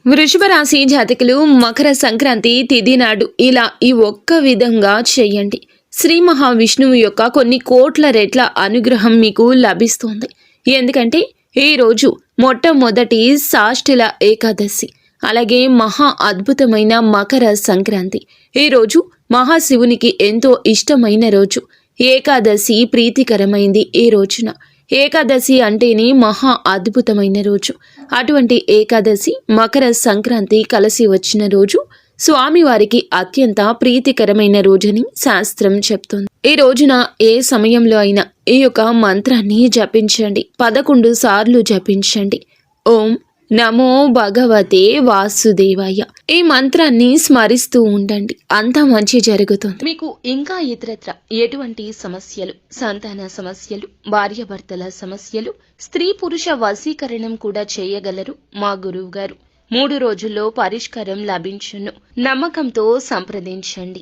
వృషభ రాశి జాతకులు మకర సంక్రాంతి తిథి నాడు ఇలా ఈ ఒక్క విధంగా చేయండి. శ్రీ మహావిష్ణువు యొక్క కొన్ని కోట్ల రెట్ల అనుగ్రహం మీకు లభిస్తుంది. ఎందుకంటే ఈ రోజు మొట్టమొదటి సాష్టిల ఏకాదశి, అలాగే మహా అద్భుతమైన మకర సంక్రాంతి. ఈ రోజు మహాశివునికి ఎంతో ఇష్టమైన రోజు. ఏకాదశి ప్రీతికరమైంది. ఈ రోజున ఏకాదశి అంటేనే మహా అద్భుతమైన రోజు. అటువంటి ఏకాదశి మకర సంక్రాంతి కలిసి వచ్చిన రోజు స్వామివారికి అత్యంత ప్రీతికరమైన రోజని శాస్త్రం చెప్తుంది. ఈ రోజున ఏ సమయంలో అయినా ఈ యొక్క మంత్రాన్ని జపించండి. 11 సార్లు జపించండి. ఓం నమో భగవతే వాసుదేవాయ. ఈ మంత్రాన్ని స్మరిస్తూ ఉండండి. అంతా మంచి జరుగుతుంది. మీకు ఇంకా ఇతరత్ర ఎటువంటి సమస్యలు, సంతాన సమస్యలు, భార్యాభర్తల సమస్యలు, స్త్రీ పురుష వశీకరణం కూడా చేయగలరు మా గురువు గారు. 3 రోజుల్లో పరిష్కారం లభించును. నమ్మకంతో సంప్రదించండి.